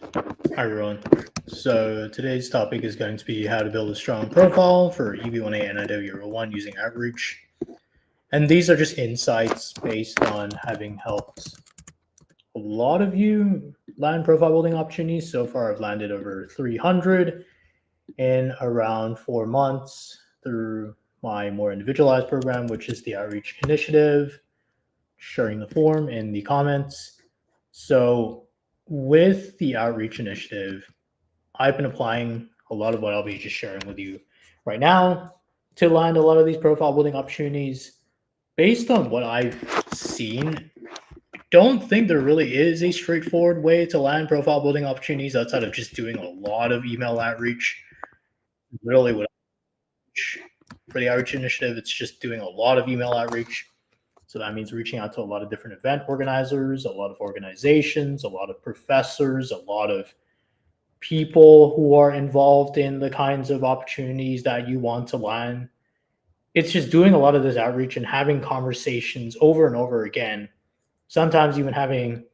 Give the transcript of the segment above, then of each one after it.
Hi everyone. So today's topic is going to be how to build a strong profile for EB-1A NIW O-1 using Outreach. And these are just insights based on having helped a lot of you land profile building opportunities. So far, I've landed over 300 in around 4 months through my more individualized program, which is the Outreach Initiative, sharing the form in the comments. So with the Outreach Initiative, I've been applying a lot of what I'll be just sharing with you right now to land a lot of these profile building opportunities. Based on what I've seen, I don't think there really is a straightforward way to land profile building opportunities outside of just doing a lot of email outreach. Really, what for the outreach initiative, it's just doing a lot of email outreach. So that means reaching out to a lot of different event organizers, a lot of organizations, a lot of professors, a lot of people who are involved in the kinds of opportunities that you want to land. It's just doing a lot of this outreach and having conversations over and over again. Sometimes even having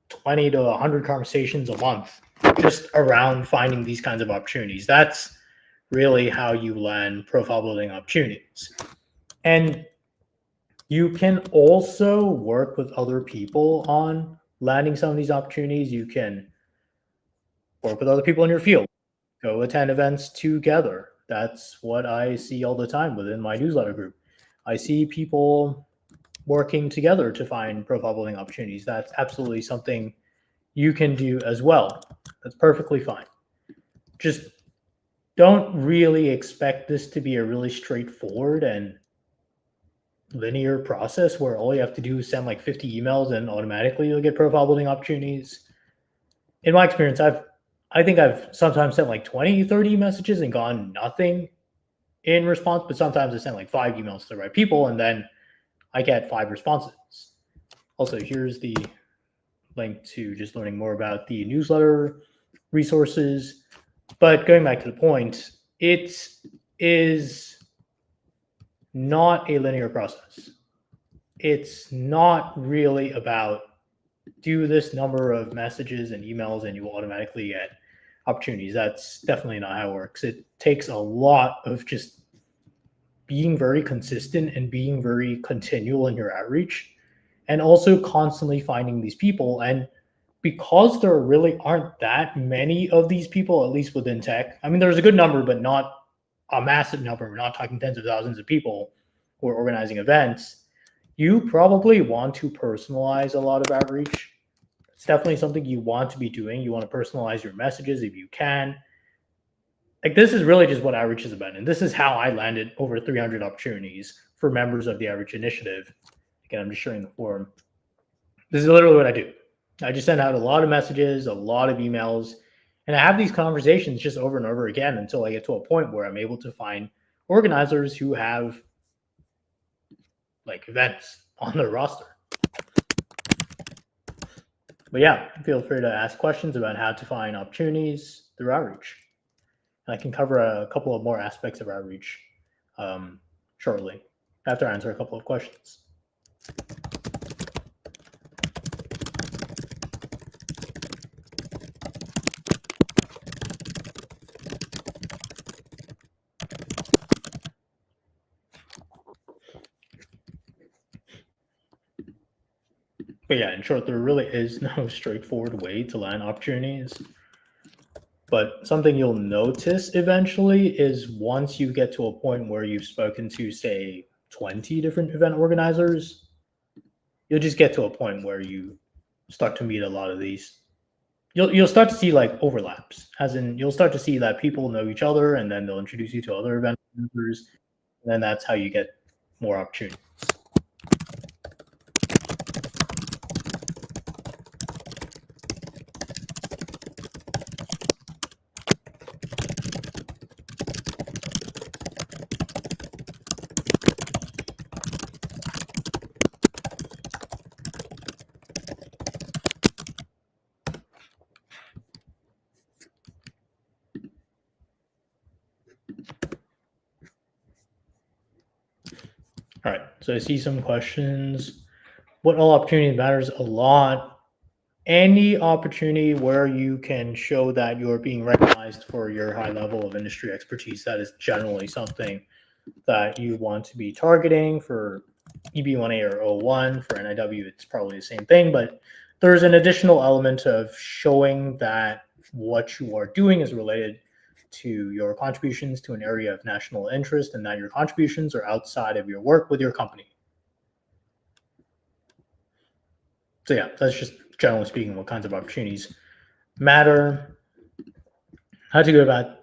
20 to 100 conversations a month just around finding these kinds of opportunities. That's really how you land profile building opportunities. And you can also work with other people on landing some of these opportunities. You can work with other people in your field, go attend events together. That's what I see all the time within my newsletter group. I see people working together to find profile building opportunities. That's absolutely something you can do as well. That's perfectly fine. Just don't really expect this to be a really straightforward and linear process where all you have to do is send like 50 emails and automatically you'll get profile building opportunities. In my experience, I think I've sometimes sent like 20, 30 messages and gotten nothing in response, but sometimes I send like 5 emails to the right people and then I get 5 responses. Also, here's the link to just learning more about the newsletter resources. But going back to the point, it is not a linear process. It's not really about do this number of messages and emails and you will automatically get opportunities. That's definitely not how it works. It takes a lot of just being very consistent and being very continual in your outreach and also constantly finding these people. And because there really aren't that many of these people, at least within tech, I mean, there's a good number, but not a massive number. We're not talking tens of thousands of people who are organizing events. You probably want to personalize a lot of outreach. It's definitely something you want to be doing. You want to personalize your messages if you can. Like, this is really just what outreach is about. And this is how I landed over 300 opportunities for members of the outreach initiative. Again, I'm just sharing the forum. This is literally what I do. I just send out a lot of messages, a lot of emails, and I have these conversations just over and over again until I get to a point where I'm able to find organizers who have like events on their roster. But yeah, feel free to ask questions about how to find opportunities through outreach. And I can cover a couple of more aspects of outreach shortly after I answer a couple of questions. But yeah, in short, there really is no straightforward way to land opportunities. But something you'll notice eventually is once you get to a point where you've spoken to, say, 20 different event organizers, you'll just get to a point where you start to meet a lot of these. You'll start to see like overlaps, as in you'll start to see that people know each other and then they'll introduce you to other event organizers. And then that's how you get more opportunities. All right, so I see some questions. What all opportunity matters a lot any opportunity where you can show that you're being recognized for your high level of industry expertise, that is generally something that you want to be targeting. For EB-1A or O-1, for NIW, it's probably the same thing, but there's an additional element of showing that what you are doing is related to your contributions to an area of national interest and that your contributions are outside of your work with your company. So yeah, that's just generally speaking what kinds of opportunities matter. How to go about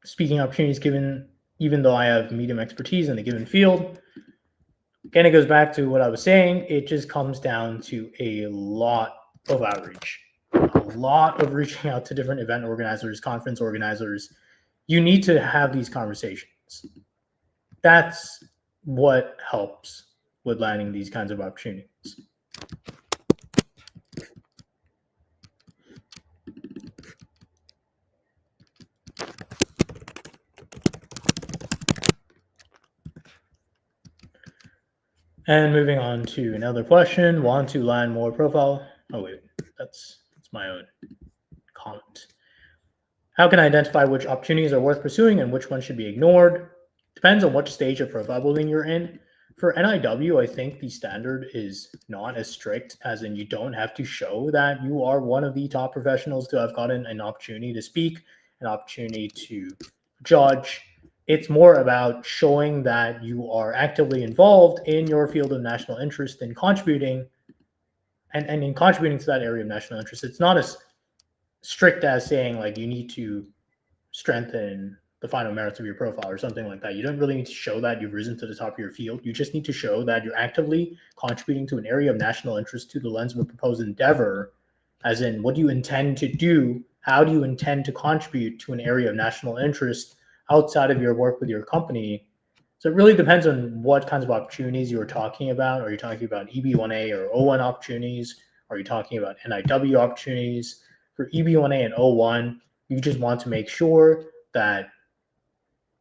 speaking opportunities given, even though I have medium expertise in a given field. Again, it goes back to what I was saying. It just comes down to a lot of outreach, a lot of reaching out to different event organizers, conference organizers. You need to have these conversations. That's what helps with landing these kinds of opportunities. And moving on to another question, want to land more profile? Oh wait, that's my own comment. How can I identify which opportunities are worth pursuing and which ones should be ignored? Depends on what stage of profile building you're in. For NIW, I think the standard is not as strict, as in you don't have to show that you are one of the top professionals to have gotten an opportunity to speak, an opportunity to judge. It's more about showing that you are actively involved in your field of national interest and contributing, and in contributing to that area of national interest. It's not as strict as saying like you need to strengthen the final merits of your profile or something like that. You don't really need to show that you've risen to the top of your field. You just need to show that you're actively contributing to an area of national interest through the lens of a proposed endeavor, as in what do you intend to do? How do you intend to contribute to an area of national interest outside of your work with your company? So it really depends on what kinds of opportunities you're talking about. Are you talking about EB-1A or O-1 opportunities? Are you talking about NIW opportunities? For EB-1A and O-1, you just want to make sure that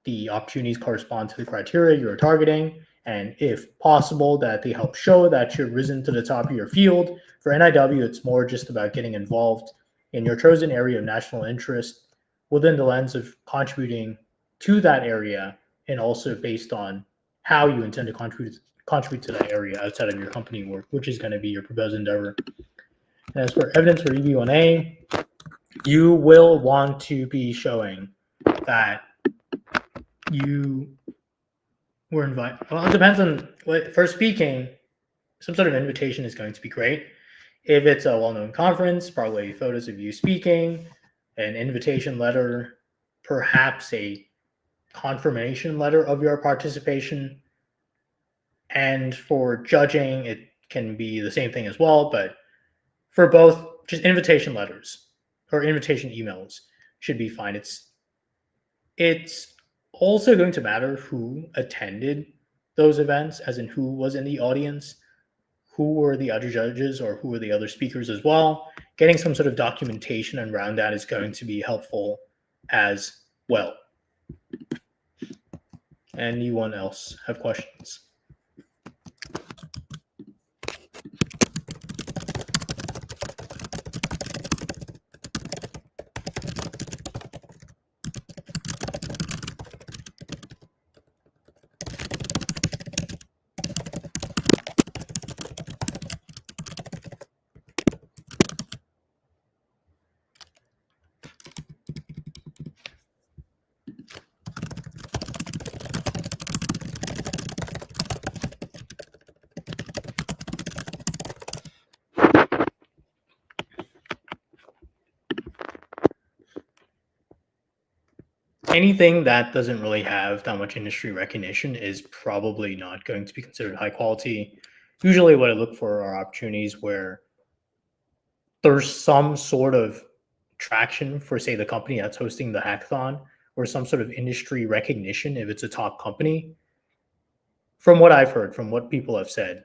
the opportunities correspond to the criteria you're targeting, and if possible, that they help show that you're risen to the top of your field. For NIW, it's more just about getting involved in your chosen area of national interest within the lens of contributing to that area, and also based on how you intend to contribute to that area outside of your company work, which is going to be your proposed endeavor. And as for evidence for EB-1A, you will want to be showing that you were invited. Well, it depends on for speaking. Some sort of invitation is going to be great. If it's a well-known conference, probably photos of you speaking, an invitation letter, perhaps a confirmation letter of your participation. And for judging, it can be the same thing as well, but for both, just invitation letters or invitation emails should be fine. It's also going to matter who attended those events, as in who was in the audience, who were the other judges, or who were the other speakers as well. Getting some sort of documentation around that is going to be helpful as well. Anyone else have questions? Anything that doesn't really have that much industry recognition is probably not going to be considered high quality. Usually what I look for are opportunities where there's some sort of traction for, say, the company that's hosting the hackathon, or some sort of industry recognition if it's a top company. From what I've heard, from what people have said,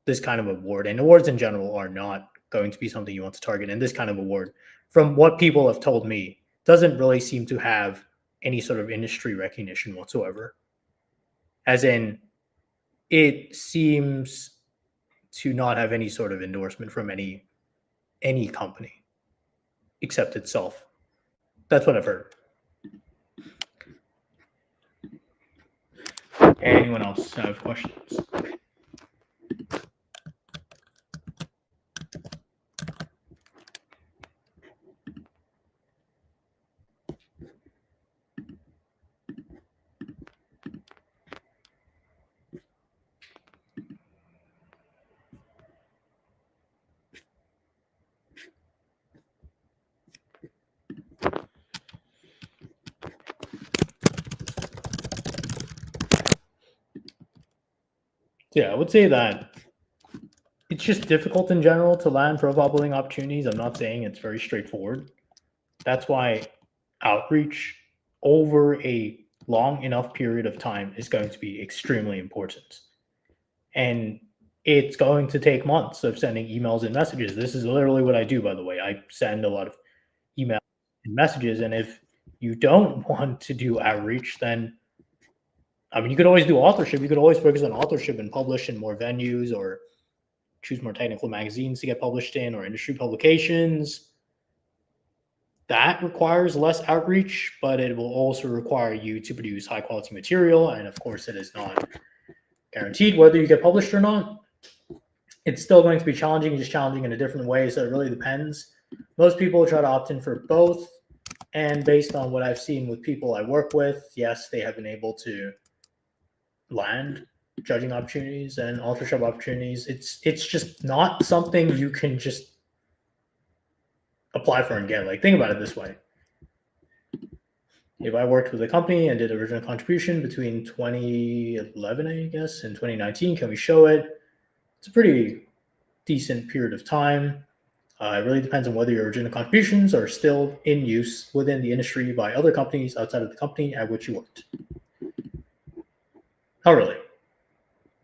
this kind of award, and awards in general are not going to be something you want to target. And this kind of award, from what people have told me, doesn't really seem to have any sort of industry recognition whatsoever. As in, it seems to not have any sort of endorsement from any any company except itself. That's what I've heard. Anyone else have questions? Yeah, I would say that it's just difficult in general to land profile building opportunities. I'm not saying it's very straightforward. That's why outreach over a long enough period of time is going to be extremely important. And it's going to take months of sending emails and messages. This is literally what I do, by the way. I send a lot of emails and messages. And if you don't want to do outreach, then I mean, you could always do authorship. You could always focus on authorship and publish in more venues or choose more technical magazines to get published in or industry publications. That requires less outreach, but it will also require you to produce high quality material. And of course, it is not guaranteed whether you get published or not. It's still going to be challenging, just challenging in a different way. So it really depends. Most people try to opt in for both. And based on what I've seen with people I work with, yes, they have been able to land judging opportunities and authorship opportunities. It's just not something you can just apply for and get. Like, think about it this way. If I worked with a company and did original contribution between 2011, I guess, and 2019, can we show it? It's a pretty decent period of time. It really depends on whether your original contributions are still in use within the industry by other companies outside of the company at which you worked. Not really.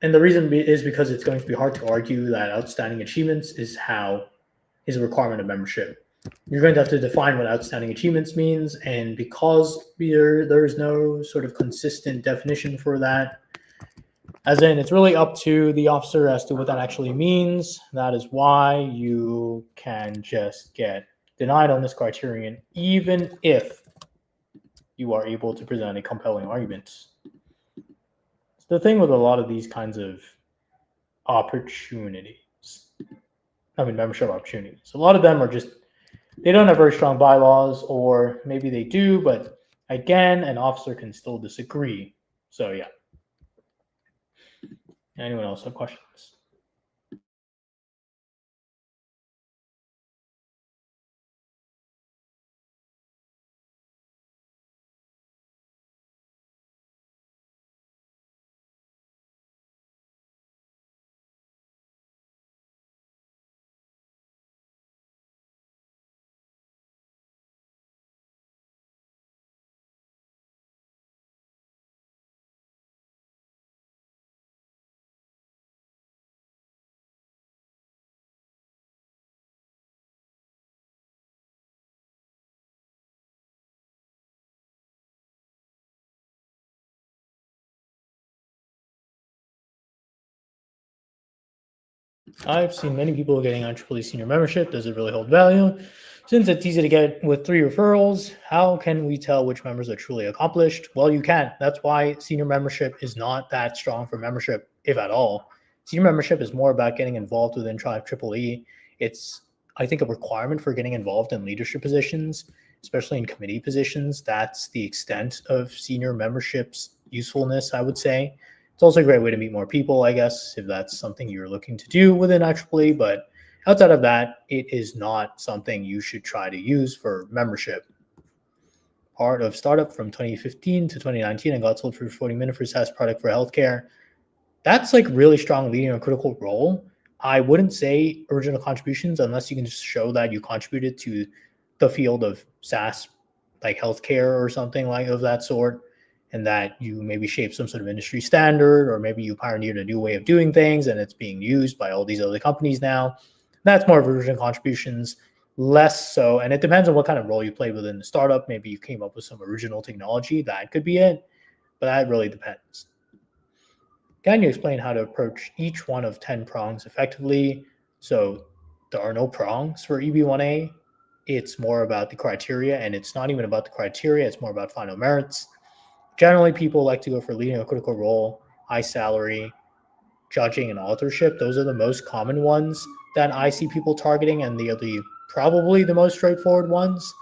And the reason is because it's going to be hard to argue that outstanding achievements is a requirement of membership. You're going to have to define what outstanding achievements means, and because there's no sort of consistent definition for that, as in it's really up to the officer as to what that actually means. That is why you can just get denied on this criterion, even if you are able to present a compelling argument. The thing with a lot of these kinds of membership opportunities, a lot of them are just, they don't have very strong bylaws, or maybe they do, but again, an officer can still disagree. So yeah. Anyone else have questions? I've seen many people getting IEEE senior membership. Does it really hold value? Since it's easy to get with 3 referrals, how can we tell which members are truly accomplished? Well, you can. That's why senior membership is not that strong for membership, if at all. Senior membership is more about getting involved within IEEE. It's, I think, a requirement for getting involved in leadership positions, especially in committee positions. That's the extent of senior membership's usefulness, I would say. It's also a great way to meet more people, I guess, if that's something you're looking to do within IEEE. But outside of that, it is not something you should try to use for membership. Part of startup from 2015 to 2019 and got sold for 40 minutes for SaaS product for healthcare. That's like really strong leading a critical role. I wouldn't say original contributions unless you can just show that you contributed to the field of SaaS, like healthcare or something like of that sort, and that you maybe shape some sort of industry standard, or maybe you pioneered a new way of doing things and it's being used by all these other companies now. That's more of original contributions, less so. And it depends on what kind of role you play within the startup. Maybe you came up with some original technology, that could be it, but that really depends. Can you explain how to approach each one of 10 prongs effectively? So there are no prongs for EB-1A. It's more about the criteria, and it's not even about the criteria. It's more about final merits. Generally, people like to go for leading a critical role, high salary, judging, and authorship. Those are the most common ones that I see people targeting, and they are probably the most straightforward ones.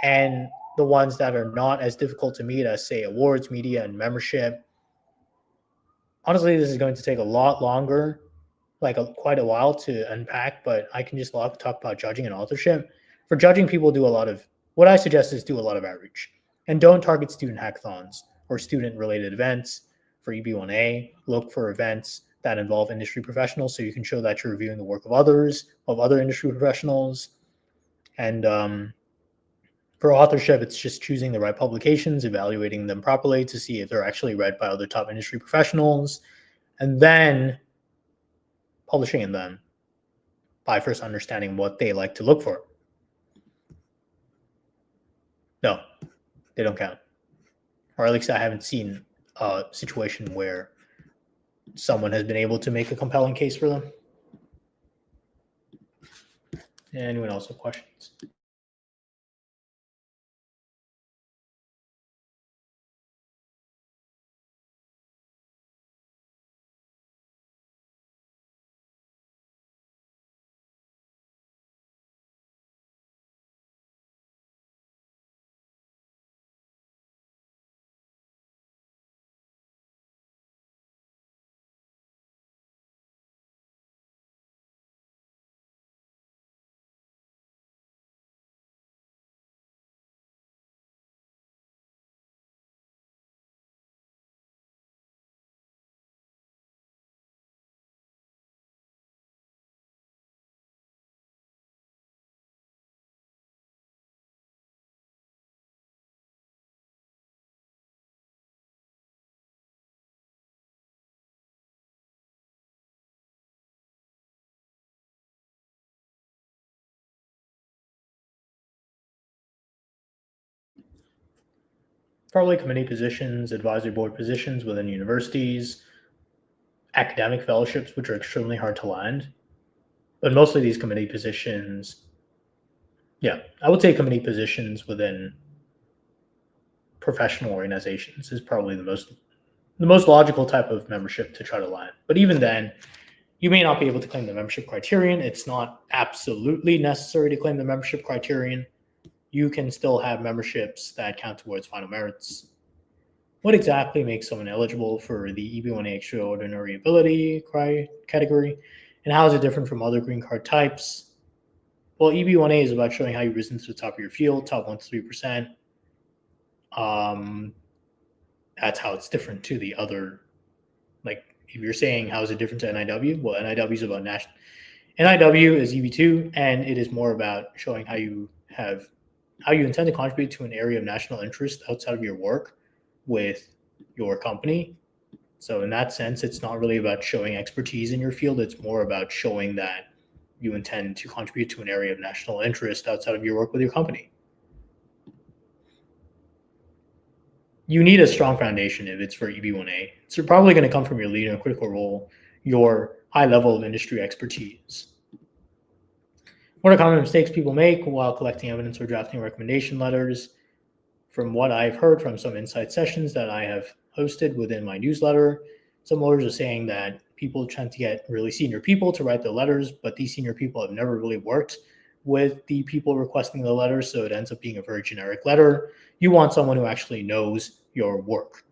And the ones that are not as difficult to meet as, say, awards, media, and membership. Honestly, this is going to take a lot longer, quite a while to unpack, but I can just talk about judging and authorship. For judging, people do a lot of, what I suggest is do a lot of outreach. And don't target student hackathons or student-related events. For EB-1A, look for events that involve industry professionals so you can show that you're reviewing the work of other industry professionals. And for authorship, it's just choosing the right publications, evaluating them properly to see if they're actually read by other top industry professionals, and then publishing in them by first understanding what they like to look for. No, they don't count. Or at least I haven't seen a situation where someone has been able to make a compelling case for them. Anyone else have questions? Probably committee positions, advisory board positions within universities, academic fellowships, which are extremely hard to land. But mostly these committee positions, yeah, I would say committee positions within professional organizations is probably the most logical type of membership to try to land. But even then, you may not be able to claim the membership criterion. It's not absolutely necessary to claim the membership criterion. You can still have memberships that count towards final merits. What exactly makes someone eligible for the EB-1A extraordinary ability category, and how is it different from other green card types? Well, EB-1A is about showing how you've risen to the top of your field, top 1 to 3%. That's how it's different to the other. Like, if you're saying how is it different to NIW, well, NIW is about national. NIW is EB-2, and it is more about showing how you intend to contribute to an area of national interest outside of your work with your company. So in that sense, it's not really about showing expertise in your field. It's more about showing that you intend to contribute to an area of national interest outside of your work with your company. You need a strong foundation if it's for EB-1A. It's probably going to come from your leading a critical role, your high level of industry expertise. What are common mistakes people make while collecting evidence or drafting recommendation letters? From what I've heard from some insight sessions that I have hosted within my newsletter, some lawyers are saying that people tend to get really senior people to write the letters, but these senior people have never really worked with the people requesting the letters, so it ends up being a very generic letter. You want someone who actually knows your work.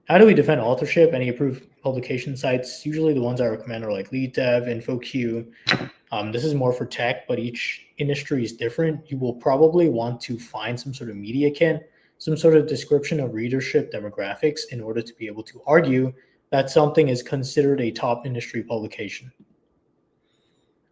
How do we defend authorship? Any approved publication sites? Usually the ones I recommend are like LeadDev, InfoQ. This is more for tech, but each industry is different. You will probably want to find some sort of media kit, some sort of description of readership demographics in order to be able to argue that something is considered a top industry publication.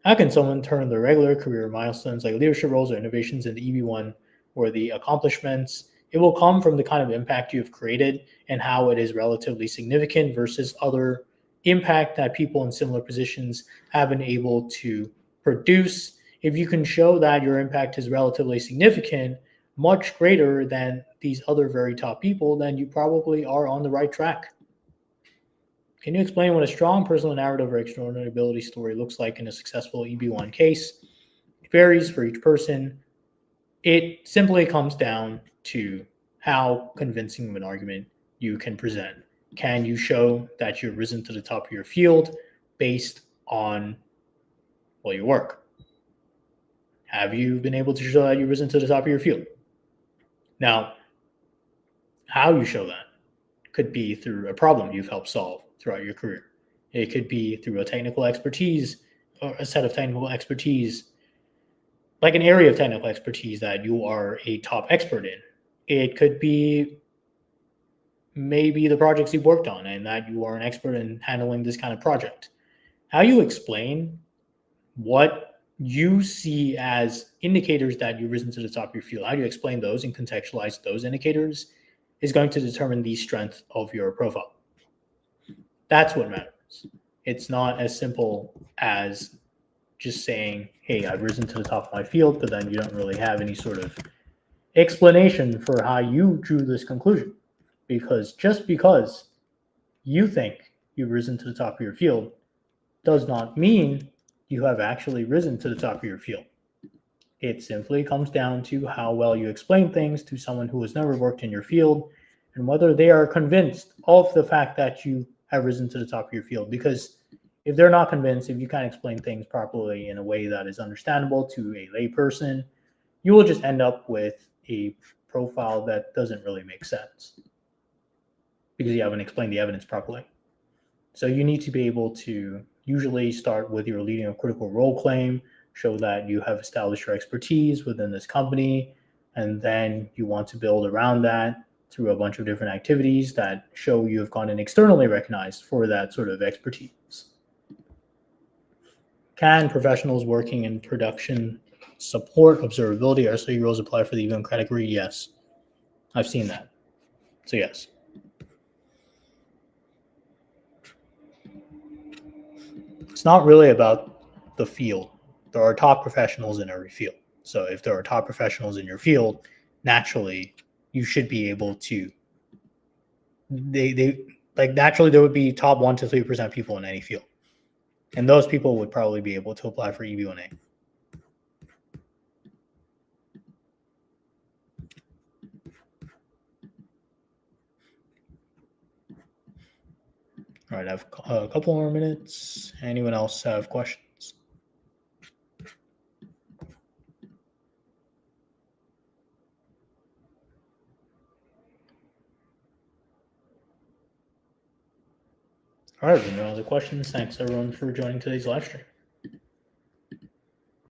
How can someone turn their regular career milestones like leadership roles or innovations into EB-1 or the accomplishments? It will come from the kind of impact you have created and how it is relatively significant versus other impact that people in similar positions have been able to produce. If you can show that your impact is relatively significant, much greater than these other very top people, then you probably are on the right track. Can you explain what a strong personal narrative or extraordinary ability story looks like in a successful EB-1 case? It varies for each person. It simply comes down to how convincing of an argument you can present. Can you show that you've risen to the top of your field based on, well, your work? Have you been able to show that you've risen to the top of your field? Now, how you show that could be through a problem you've helped solve throughout your career. It could be through a technical expertise or a set of technical expertise, like an area of technical expertise that you are a top expert in. It could be maybe the projects you've worked on and that you are an expert in handling this kind of project. How you explain what you see as indicators that you've risen to the top of your field, how do you explain those and contextualize those indicators is going to determine the strength of your profile. That's what matters. It's not as simple as just saying, hey, I've risen to the top of my field, but then you don't really have any sort of explanation for how you drew this conclusion. Because just because you think you've risen to the top of your field does not mean you have actually risen to the top of your field. It simply comes down to how well you explain things to someone who has never worked in your field and whether they are convinced of the fact that you have risen to the top of your field. Because if they're not convinced, if you can't explain things properly in a way that is understandable to a lay person, you will just end up with a profile that doesn't really make sense because you haven't explained the evidence properly. So you need to be able to usually start with your leading a critical role claim, show that you have established your expertise within this company, and then you want to build around that through a bunch of different activities that show you have gotten externally recognized for that sort of expertise. Can professionals working in production support observability or SRE roles apply for the EB-1 category? Yes. I've seen that. So yes. It's not really about the field. There are top professionals in every field. So if there are top professionals in your field, naturally you should be able to naturally there would be top 1 to 3% people in any field. And those people would probably be able to apply for EB-1A. All right, I have a couple more minutes. Anyone else have questions? All right, if there are no other questions, thanks everyone for joining today's live stream.